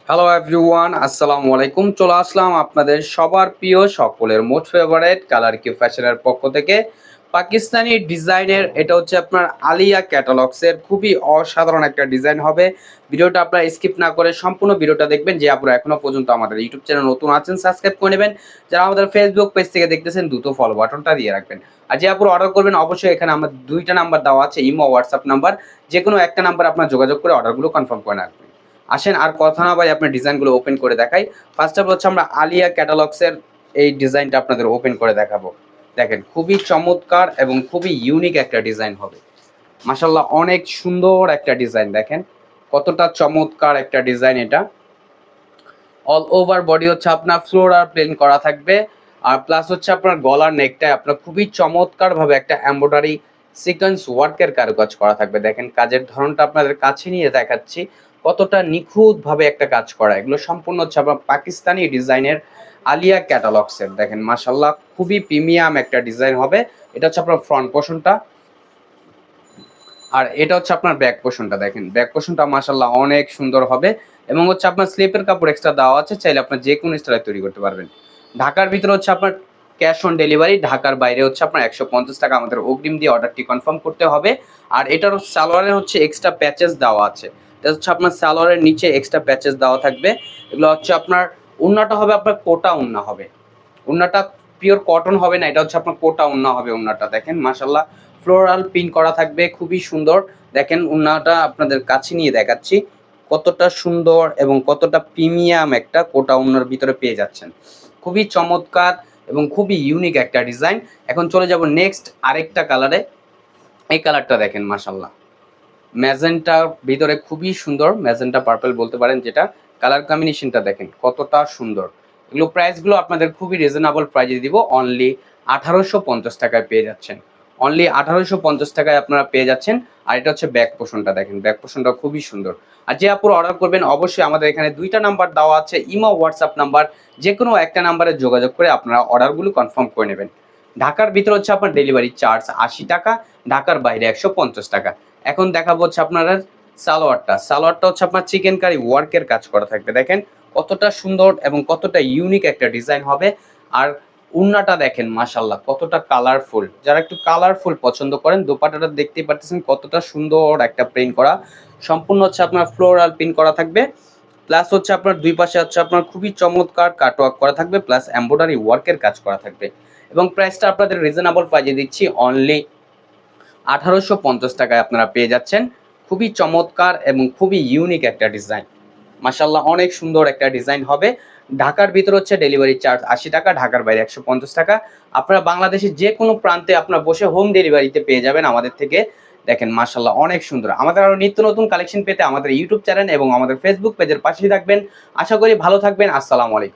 Hello everyone, আসসালামু আলাইকুম। চলে আসলাম আপনাদের সবার প্রিয় সকলের মোস্ট ফেভারিট কালার কিউ ফ্যাশনের পক্ষ থেকে পাকিস্তানি ডিজাইনের। এটা হচ্ছে আপনার আলিয়া ক্যাটালগসের খুবই অসাধারণ একটা ডিজাইন হবে। ভিডিওটা আপনারা স্কিপ না করে সম্পূর্ণ ভিডিওটা দেখবেন। যে আপনারা এখনো পর্যন্ত আমাদের ইউটিউব চ্যানেল নতুন আছেন সাবস্ক্রাইব করে নেবেন। যারা আমাদের ফেসবুক পেজ থেকে দেখতেছেন দ্রুত ফলো বাটনটা দিয়ে রাখবেন। আর যে আপনারা অর্ডার করবেন অবশ্যই এখানে আমার দুইটা নাম্বার দেওয়া আছে, ইমো হোয়াটসঅ্যাপ নাম্বার। যে কোনো একটা নাম্বার আপনার যোগাযোগ করে অর্ডারগুলো কনফার্ম করে রাখবেন। আসেন আর কথা না বাই আপনার ডিজাইনগুলো ওপেন করে দেখাই। ফার্স্ট অফ হচ্ছে আমরা আলিয়া ক্যাটালগসের এই ডিজাইনটা আপনাদের ওপেন করে দেখাবো। দেখেন খুবই চমৎকার এবং খুবই ইউনিক একটা ডিজাইন হবে। মাশাআল্লাহ অনেক সুন্দর একটা ডিজাইন, দেখেন কতটা চমৎকার একটা ডিজাইন এটা। অল ওভার বডি হচ্ছে আপনার ফ্লোরাল প্লেন করা থাকবে। আর প্লাস হচ্ছে আপনার গলার নেকটায় আপনার খুবই চমৎকার ভাবে একটা এমব্রয়ডারি সিকোয়েন্স ওয়ার্কের কারুকাজ করা থাকবে। দেখেন কাজের ধরনটা আপনাদের কাছে নিয়ে দেখাচ্ছি, কতটা নিখুঁত ভাবে একটা কাজ করা। এগুলো সম্পূর্ণ হচ্ছে আপনার পাকিস্তানি ডিজাইনের আলিয়া ক্যাটালগসের। দেখেন মাশাআল্লাহ খুবই প্রিমিয়াম একটা ডিজাইন হবে। এটা হচ্ছে আপনার ফ্রন্ট পোর্শনটা, আর এটা হচ্ছে আপনার ব্যাক পোর্শনটা। দেখেন ব্যাক পোর্শনটা মাশাআল্লাহ অনেক সুন্দর হবে এবং হচ্ছে আপনার স্লিপের কাপড় এক্সট্রা দেওয়া আছে, চাইলে আপনার যে কোনো স্টাইলে তৈরি করতে পারবেন। ঢাকার ভিতরে হচ্ছে আপনার ক্যাশ অন ডেলিভারি, ঢাকার বাইরে হচ্ছে আপনার 150 টাকা আমাদের অগ্রিম দিয়ে অর্ডারটি কনফার্ম করতে হবে। আর এটার সালোয়ারের হচ্ছে এক্সট্রা প্যাচেস দেওয়া আছে। এটা হচ্ছে আপনার সালোয়ারের নিচে এক্সট্রা প্যাচেস দেওয়া থাকবে। এগুলো হচ্ছে আপনার ওড়নাটা হবে আপনার কোটা ওড়না হবে। ওড়নাটা পিওর কটন হবে না, এটা হচ্ছে আপনার কোটা ওড়না হবে। ওড়নাটা দেখেন মাশাআল্লাহ ফ্লোরাল প্রিন্ট করা থাকবে, খুবই সুন্দর। দেখেন ওড়নাটা আপনাদের কাছে নিয়ে দেখাচ্ছি, কতটা সুন্দর এবং কতটা প্রিমিয়াম একটা কোটা ওড়নার ভিতরে পেয়ে যাচ্ছেন। খুবই চমৎকার এবং খুবই ইউনিক একটা ডিজাইন। এখন চলে যাব নেক্সট আরেকটা কালারে। এই কালারটা দেখেন মাশাআল্লাহ ম্যাজেন্টার ভিতরে খুবই সুন্দর, ম্যাজেন্টা পার্পল বলতে পারেন যেটা। কালার কম্বিনেশনটা দেখেন কতটা সুন্দর। এগুলো প্রাইসগুলো আপনাদের খুবই রিজনেবল প্রাইসে দিব, অনলি 1850 টাকায় পেয়ে যাচ্ছেন। অনলি 1850 টাকায় আপনারা পেয়ে যাচ্ছেন। আর এটা হচ্ছে ব্যাক পোর্শনটা, দেখেন ব্যাক পোর্শনটা খুবই সুন্দর। আর যে আপুর অর্ডার করবেন অবশ্যই আমাদের এখানে দুইটা নাম্বার দেওয়া আছে, ইমো হোয়াটসঅ্যাপ নাম্বার। যে কোনো একটা নাম্বারে যোগাযোগ করে আপনারা অর্ডারগুলো কনফার্ম করে নেবেন। ঢাকার ভিতরে হচ্ছে আপনার ডেলিভারি চার্জ 80 টাকা, ঢাকার বাইরে 150 টাকা। এখন দেখাবো হচ্ছে আপনারা সালোয়ারটা হচ্ছে আপনার চিকেন কারি ওয়ার্কের কাজ করা থাকবে। দেখেন কতটা সুন্দর এবং কতটা ইউনিক একটা ডিজাইন হবে। আর উন্নাটা দেখেন মাশাআল্লাহ কতটা কালারফুল। যারা একটু কালারফুল পছন্দ করেন, দোপাট্টাটা দেখতেই পাচ্ছেন কতটা সুন্দর একটা প্রিন্ট করা। সম্পূর্ণ হচ্ছে আপনার ফ্লোরাল প্রিন্ট করা থাকবে। প্লাস হচ্ছে আপনার দুই পাশে হচ্ছে আপনার খুবই চমৎকার কাটওয়ার্ক করা থাকবে, প্লাস এমব্রয়ডারি ওয়ার্কের কাজ করা থাকবে। এবং প্রাইসটা আপনাদের রিজনেবল প্রাইসে দিচ্ছি, অনলি 1850 টাকায় আপনারা পেয়ে যাচ্ছেন। খুবই চমৎকার এবং খুবই ইউনিক একটা ডিজাইন। মাশাআল্লাহ অনেক সুন্দর একটা ডিজাইন হবে। ঢাকার ভিতর হচ্ছে ডেলিভারি চার্জ 80 টাকা, ঢাকার বাইরে 150 টাকা। আপনারা বাংলাদেশের যে কোনো প্রান্তে আপনারা বসে হোম ডেলিভারিতে পেয়ে যাবেন আমাদের থেকে। দেখেন মাশাআল্লাহ অনেক সুন্দর। আমাদের আরো নিত্য নতুন কালেকশন পেতে আমাদের ইউটিউব চ্যানেল এবং আমাদের ফেসবুক পেজের পাশেই থাকবেন। আশা করি ভালো থাকবেন। আসসালামু আলাইকুম।